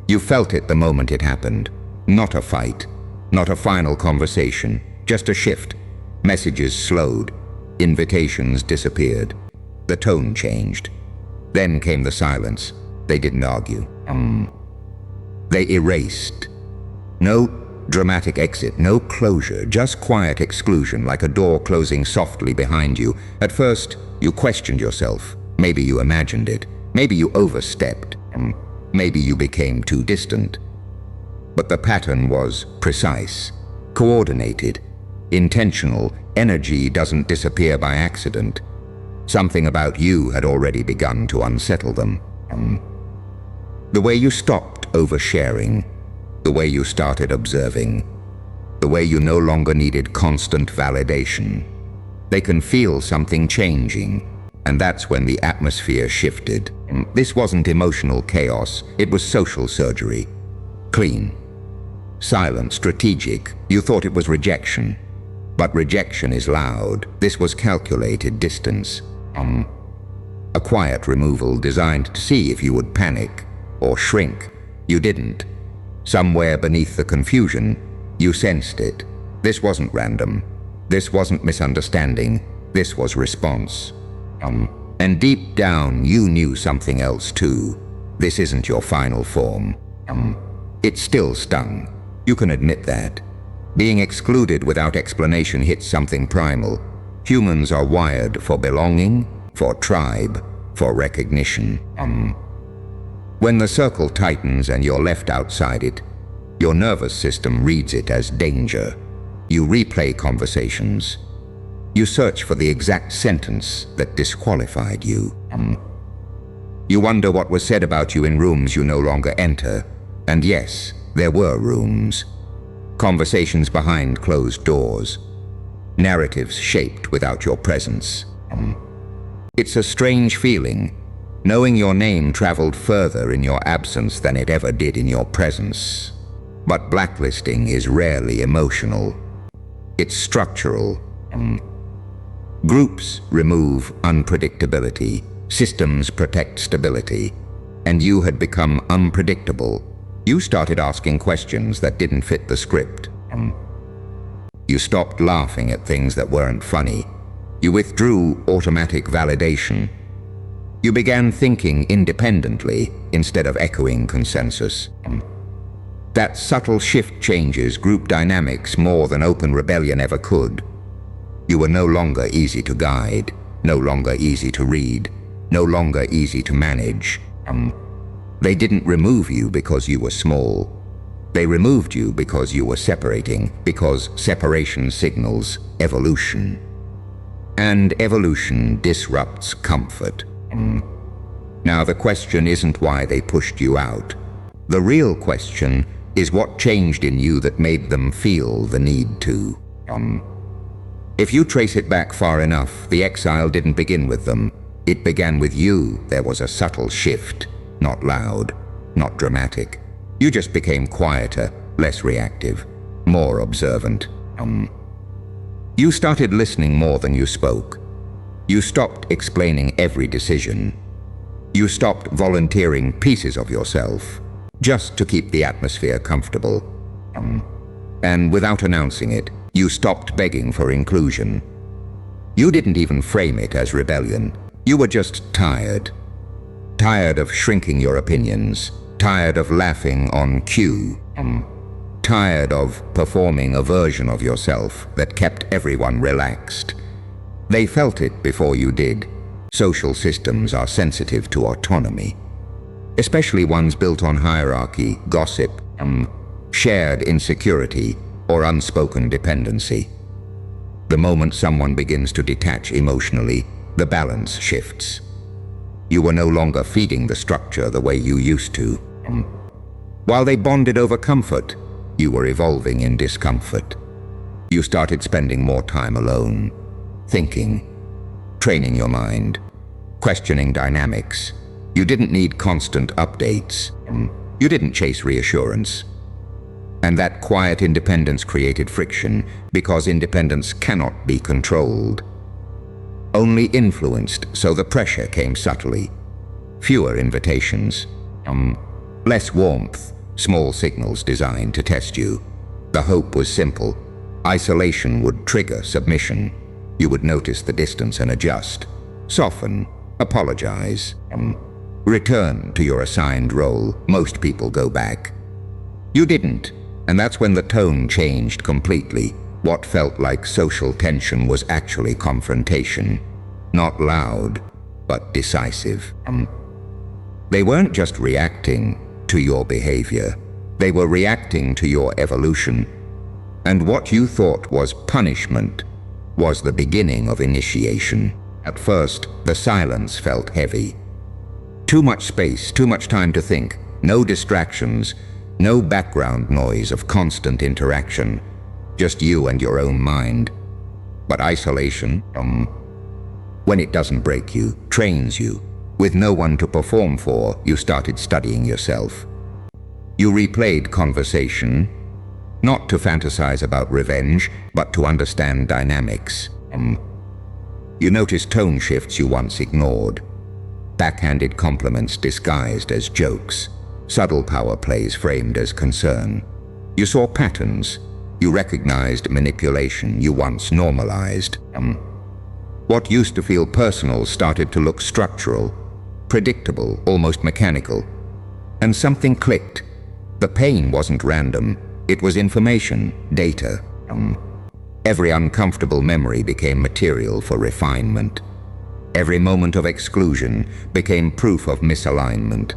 You felt it the moment it happened. Not a fight, not a final conversation, just a shift. Messages slowed, invitations disappeared. The tone changed. Then came the silence. They didn't argue. They erased. No dramatic exit, no closure, just quiet exclusion, like a door closing softly behind you. At first, you questioned yourself. Maybe you imagined it. Maybe you overstepped. Maybe you became too distant. But the pattern was precise, coordinated, intentional. Energy doesn't disappear by accident. Something about you had already begun to unsettle them. The way you stopped oversharing, the way you started observing, the way you no longer needed constant validation. They can feel something changing, and that's when the atmosphere shifted. This wasn't emotional chaos, it was social surgery. Clean, silent, strategic. You thought it was rejection, but rejection is loud. This was calculated distance. A quiet removal designed to see if you would panic or shrink. You didn't. Somewhere beneath the confusion, you sensed it. This wasn't random. This wasn't misunderstanding. This was response. And deep down, you knew something else too. This isn't your final form. It still stung. You can admit that. Being excluded without explanation hits something primal. Humans are wired for belonging, for tribe, for recognition. When the circle tightens and you're left outside it, your nervous system reads it as danger. You replay conversations. You search for the exact sentence that disqualified you. You wonder what was said about you in rooms you no longer enter. And yes, there were rooms. Conversations behind closed doors. Narratives shaped without your presence. It's a strange feeling, knowing your name traveled further in your absence than it ever did in your presence. But blacklisting is rarely emotional. It's structural. Groups remove unpredictability. Systems protect stability. And you had become unpredictable. You started asking questions that didn't fit the script. You stopped laughing at things that weren't funny. You withdrew automatic validation. You began thinking independently instead of echoing consensus. That subtle shift changes group dynamics more than open rebellion ever could. You were no longer easy to guide, no longer easy to read, no longer easy to manage. They didn't remove you because you were small. They removed you because you were separating, because separation signals evolution. And evolution disrupts comfort. Now the question isn't why they pushed you out. The real question is what changed in you that made them feel the need to. If you trace it back far enough, the exile didn't begin with them. It began with you. There was a subtle shift, not loud, not dramatic. You just became quieter, less reactive, more observant. You started listening more than you spoke. You stopped explaining every decision. You stopped volunteering pieces of yourself, just to keep the atmosphere comfortable. And without announcing it, you stopped begging for inclusion. You didn't even frame it as rebellion. You were just tired. Tired of shrinking your opinions. Tired of laughing on cue. Tired of performing a version of yourself that kept everyone relaxed. They felt it before you did. Social systems are sensitive to autonomy, especially ones built on hierarchy, gossip, shared insecurity, or unspoken dependency. The moment someone begins to detach emotionally, the balance shifts. You were no longer feeding the structure the way you used to. While they bonded over comfort, you were evolving in discomfort. You started spending more time alone, thinking, training your mind, questioning dynamics. You didn't need constant updates. You didn't chase reassurance. And that quiet independence created friction, because independence cannot be controlled. Only influenced, so the pressure came subtly. Fewer invitations. Less warmth, small signals designed to test you. The hope was simple. Isolation would trigger submission. You would notice the distance and adjust. Soften, apologize, return to your assigned role. Most people go back. You didn't, and that's when the tone changed completely. What felt like social tension was actually confrontation. Not loud, but decisive. They weren't just reacting to your behavior. They were reacting to your evolution. And what you thought was punishment was the beginning of initiation. At first, the silence felt heavy. Too much space, too much time to think, no distractions, no background noise of constant interaction, just you and your own mind. But isolation, when it doesn't break you, trains you. With no one to perform for, you started studying yourself. You replayed conversation, not to fantasize about revenge, but to understand dynamics. You noticed tone shifts you once ignored. Backhanded compliments disguised as jokes. Subtle power plays framed as concern. You saw patterns. You recognized manipulation you once normalized. What used to feel personal started to look structural, predictable, almost mechanical. And something clicked. The pain wasn't random. It was information, data. Every uncomfortable memory became material for refinement. Every moment of exclusion became proof of misalignment.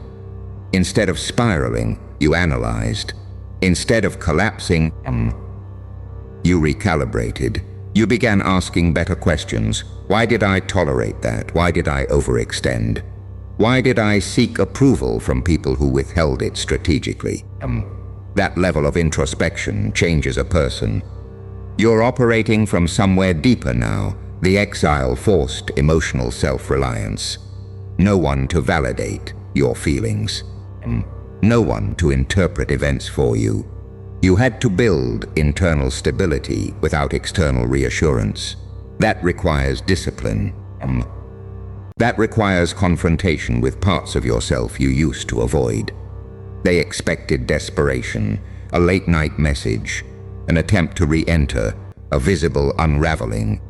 Instead of spiraling, you analyzed. Instead of collapsing, you recalibrated. You began asking better questions. Why did I tolerate that? Why did I overextend? Why did I seek approval from people who withheld it strategically? That level of introspection changes a person. You're operating from somewhere deeper now. The exile forced emotional self-reliance. No one to validate your feelings. No one to interpret events for you. You had to build internal stability without external reassurance. That requires discipline. That requires confrontation with parts of yourself you used to avoid. They expected desperation, a late-night message, an attempt to re-enter, a visible unraveling.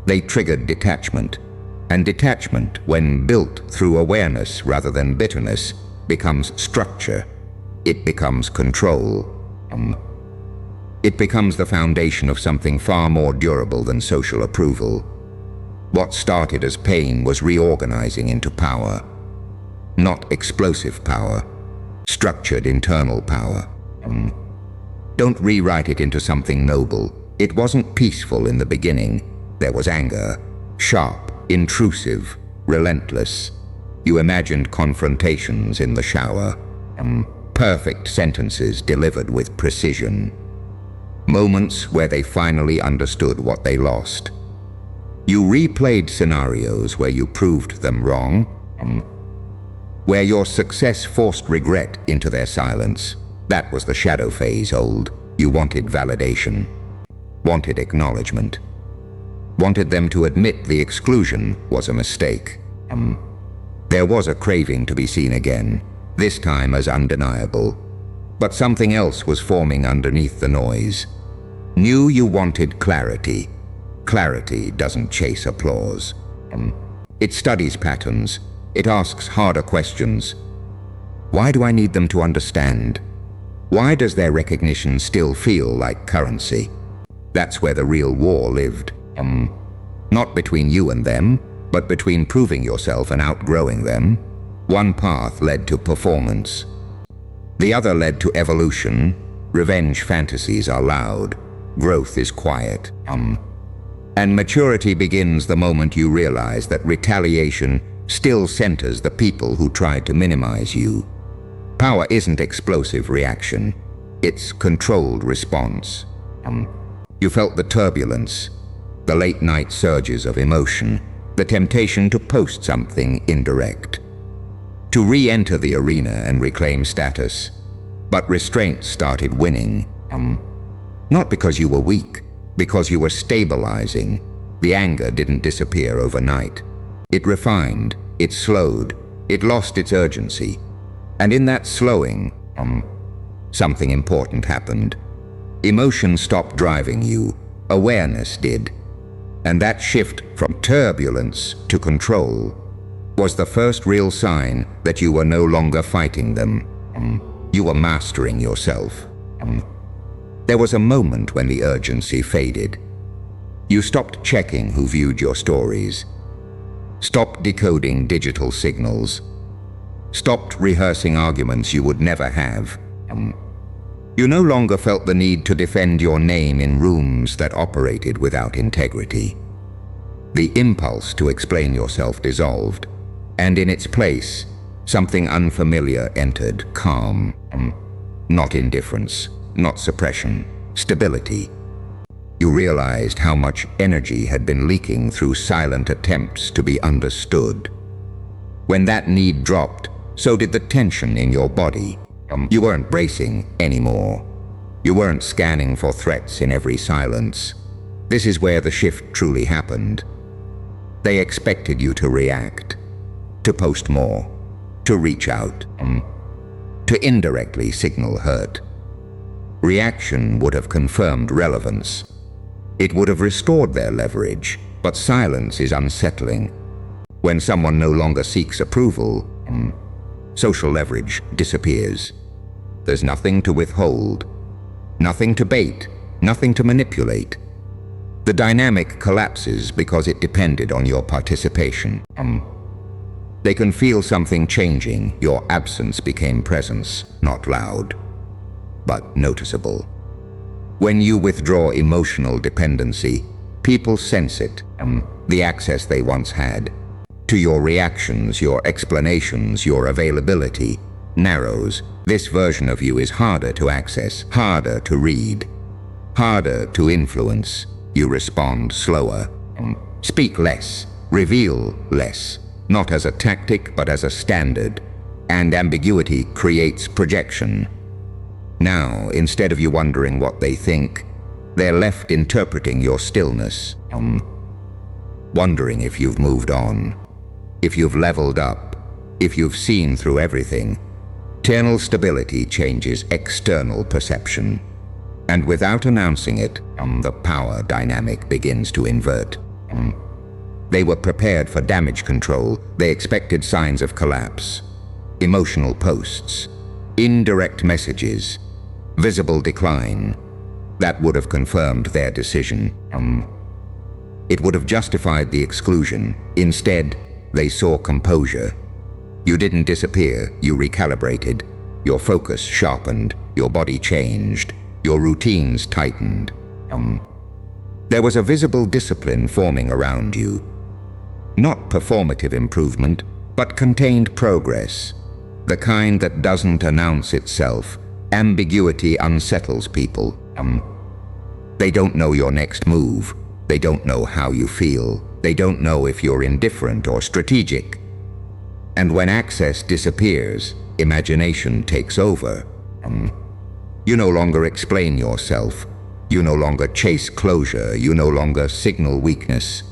They triggered detachment, and detachment, when built through awareness rather than bitterness, becomes structure. It becomes control. It becomes the foundation of something far more durable than social approval. What started as pain was reorganizing into power. Not explosive power, structured internal power. Don't rewrite it into something noble. It wasn't peaceful in the beginning. There was anger, sharp, intrusive, relentless. You imagined confrontations in the shower. Perfect sentences delivered with precision. Moments where they finally understood what they lost. You replayed scenarios where you proved them wrong, where your success forced regret into their silence. That was the shadow phase, old. You wanted validation, wanted acknowledgement, wanted them to admit the exclusion was a mistake. There was a craving to be seen again, this time as undeniable. But something else was forming underneath the noise. Knew you wanted clarity. Clarity doesn't chase applause. It studies patterns. It asks harder questions. Why do I need them to understand? Why does their recognition still feel like currency? That's where the real war lived. Not between you and them, but between proving yourself and outgrowing them. One path led to performance. The other led to evolution. Revenge fantasies are loud. Growth is quiet. And maturity begins the moment you realize that retaliation still centers the people who tried to minimize you. Power isn't explosive reaction. It's controlled response. You felt the turbulence, the late-night surges of emotion, the temptation to post something indirect, to re-enter the arena and reclaim status. But restraint started winning. Not because you were weak, because you were stabilizing. The anger didn't disappear overnight. It refined, it slowed, it lost its urgency. And in that slowing, something important happened. Emotion stopped driving you. Awareness did. And that shift from turbulence to control was the first real sign that you were no longer fighting them. You were mastering yourself. There was a moment when the urgency faded. You stopped checking who viewed your stories, stopped decoding digital signals, stopped rehearsing arguments you would never have. You no longer felt the need to defend your name in rooms that operated without integrity. The impulse to explain yourself dissolved, and in its place, something unfamiliar entered: calm. Not indifference, not suppression, stability. You realized how much energy had been leaking through silent attempts to be understood. When that need dropped, so did the tension in your body. You weren't bracing anymore. You weren't scanning for threats in every silence. This is where the shift truly happened. They expected you to react, to post more, to reach out, to indirectly signal hurt. Reaction would have confirmed relevance. It would have restored their leverage, but silence is unsettling. When someone no longer seeks approval, social leverage disappears. There's nothing to withhold, nothing to bait, nothing to manipulate. The dynamic collapses because it depended on your participation. They can feel something changing. Your absence became presence, not loud, but noticeable. When you withdraw emotional dependency, people sense it, the access they once had to your reactions, your explanations, your availability narrows. This version of you is harder to access, harder to read, harder to influence. You respond slower, speak less, reveal less, not as a tactic but as a standard. And ambiguity creates projection. Now, instead of you wondering what they think, they're left interpreting your stillness, wondering if you've moved on, if you've leveled up, if you've seen through everything. Internal stability changes external perception. And without announcing it, the power dynamic begins to invert. They were prepared for damage control. They expected signs of collapse, emotional posts, indirect messages, visible decline. That would have confirmed their decision. It would have justified the exclusion. Instead, they saw composure. You didn't disappear, you recalibrated. Your focus sharpened, your body changed, your routines tightened. There was a visible discipline forming around you. Not performative improvement, but contained progress. The kind that doesn't announce itself. Ambiguity unsettles people. They don't know your next move. They don't know how you feel. They don't know if you're indifferent or strategic. And when access disappears, imagination takes over. You no longer explain yourself. You no longer chase closure. You no longer signal weakness.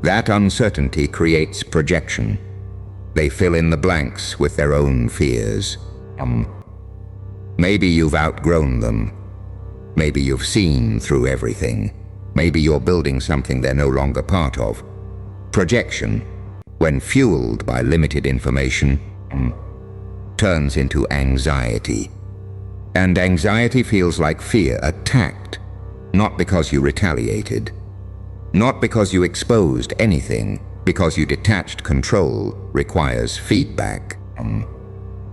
That uncertainty creates projection. They fill in the blanks with their own fears. Maybe you've outgrown them. Maybe you've seen through everything. Maybe you're building something they're no longer part of. Projection, when fueled by limited information, turns into anxiety. And anxiety feels like fear attacked, not because you retaliated, not because you exposed anything, because you detached. Control requires feedback.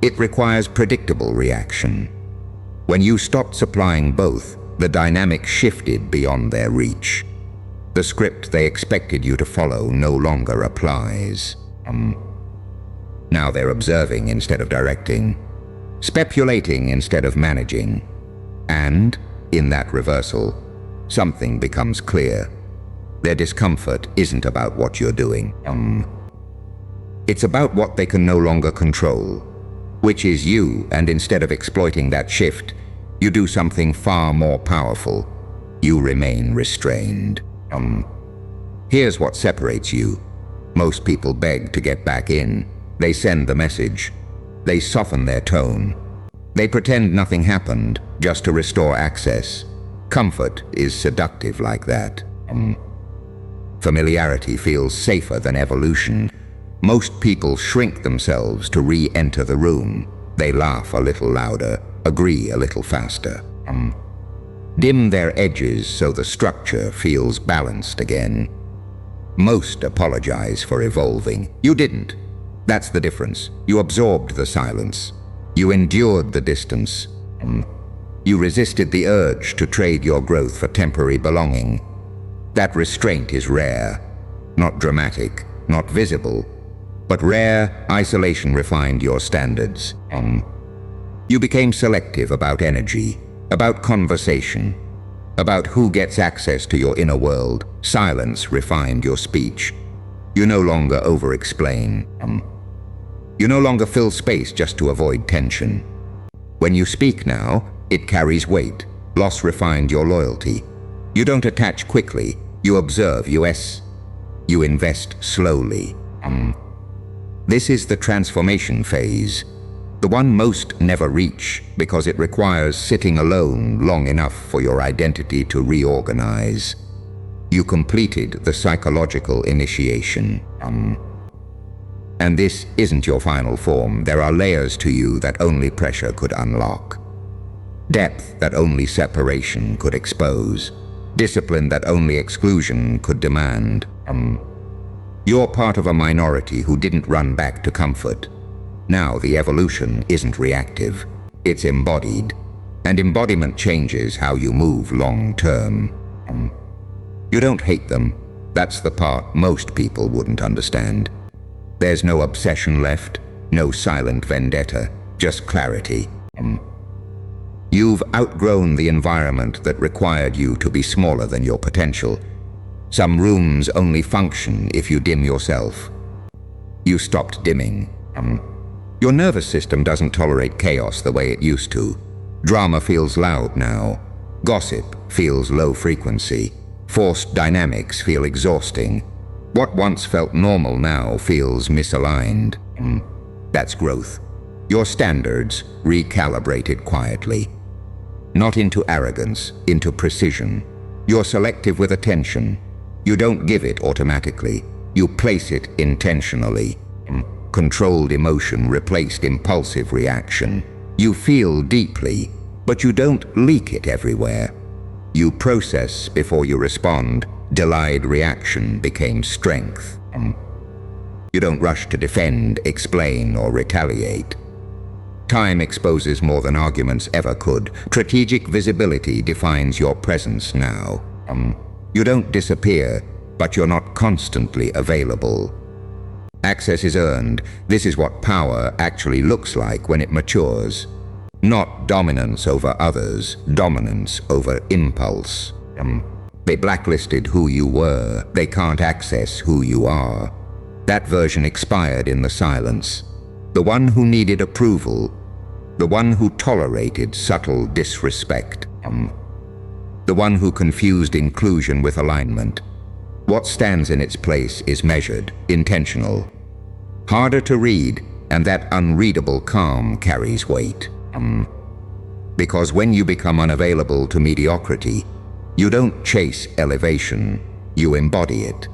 It requires predictable reaction. When you stopped supplying both, the dynamic shifted beyond their reach. The script they expected you to follow no longer applies. Now they're observing instead of directing, speculating instead of managing. And, in that reversal, something becomes clear. Their discomfort isn't about what you're doing. It's about what they can no longer control, which is you. And instead of exploiting that shift, you do something far more powerful. You remain restrained. Here's what separates you. Most people beg to get back in. They send the message, They soften their tone. They pretend nothing happened, just to restore access. Comfort is seductive like that. Familiarity feels safer than evolution. Most people shrink themselves to re-enter the room. They laugh a little louder, agree a little faster. Dim their edges so the structure feels balanced again. Most apologize for evolving. You didn't. That's the difference. You absorbed the silence. You endured the distance. You resisted the urge to trade your growth for temporary belonging. That restraint is rare. Not dramatic, not visible. But rare, isolation refined your standards. You became selective about energy, about conversation, about who gets access to your inner world. Silence refined your speech. You no longer over-explain. You no longer fill space just to avoid tension. When you speak now, it carries weight. Loss refined your loyalty. You don't attach quickly. You observe, you invest slowly. This is the transformation phase. The one most never reach because it requires sitting alone long enough for your identity to reorganize. You completed the psychological initiation. And this isn't your final form. There are layers to you that only pressure could unlock. Depth that only separation could expose. Discipline that only exclusion could demand. You're part of a minority who didn't run back to comfort. Now the evolution isn't reactive. It's embodied. And embodiment changes how you move long term. You don't hate them. That's the part most people wouldn't understand. There's no obsession left, no silent vendetta, just clarity. You've outgrown the environment that required you to be smaller than your potential. Some rooms only function if you dim yourself. You stopped dimming. Your nervous system doesn't tolerate chaos the way it used to. Drama feels loud now. Gossip feels low frequency. Forced dynamics feel exhausting. What once felt normal now feels misaligned. That's growth. Your standards recalibrated quietly. Not into arrogance, into precision. You're selective with attention. You don't give it automatically. You place it intentionally. Controlled emotion replaced impulsive reaction. You feel deeply, but you don't leak it everywhere. You process before you respond. Delayed reaction became strength. You don't rush to defend, explain, or retaliate. Time exposes more than arguments ever could. Strategic visibility defines your presence now. You don't disappear, but you're not constantly available. Access is earned. This is what power actually looks like when it matures. Not dominance over others, dominance over impulse. They blacklisted who you were. They can't access who you are. That version expired in the silence. The one who needed approval. The one who tolerated subtle disrespect. The one who confused inclusion with alignment. What stands in its place is measured, intentional. Harder to read, and that unreadable calm carries weight. Because when you become unavailable to mediocrity, you don't chase elevation, you embody it.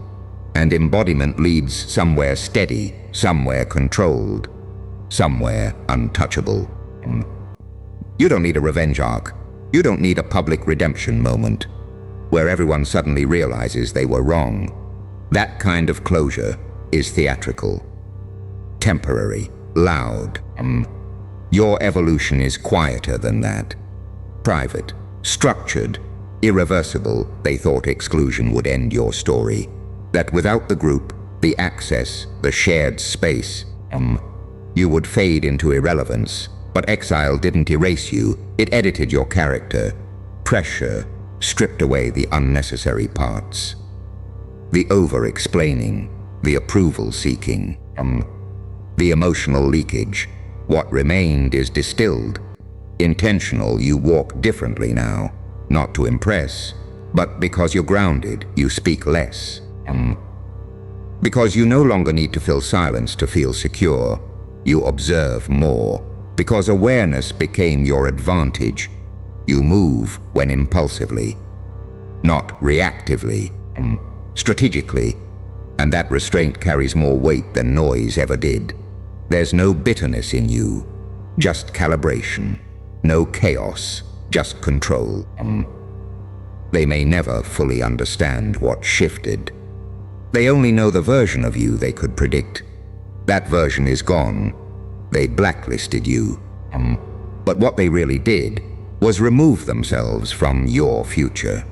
And embodiment leads somewhere steady, somewhere controlled, somewhere untouchable. You don't need a revenge arc. You don't need a public redemption moment where everyone suddenly realizes they were wrong. That kind of closure is theatrical, temporary, loud. Your evolution is quieter than that. Private, structured, irreversible. They thought exclusion would end your story. That without the group, the access, the shared space, you would fade into irrelevance. But exile didn't erase you. It edited your character. Pressure stripped away the unnecessary parts. The over-explaining, the approval-seeking, the emotional leakage. What remained is distilled. Intentional, you walk differently now. Not to impress, but because you're grounded, you speak less. Because you no longer need to fill silence to feel secure. You observe more. Because awareness became your advantage, you move when impulsively, not reactively, strategically, and that restraint carries more weight than noise ever did. There's no bitterness in you, just calibration. No chaos, just control. They may never fully understand what shifted. They only know the version of you they could predict. That version is gone. They blacklisted you. But what they really did was remove themselves from your future.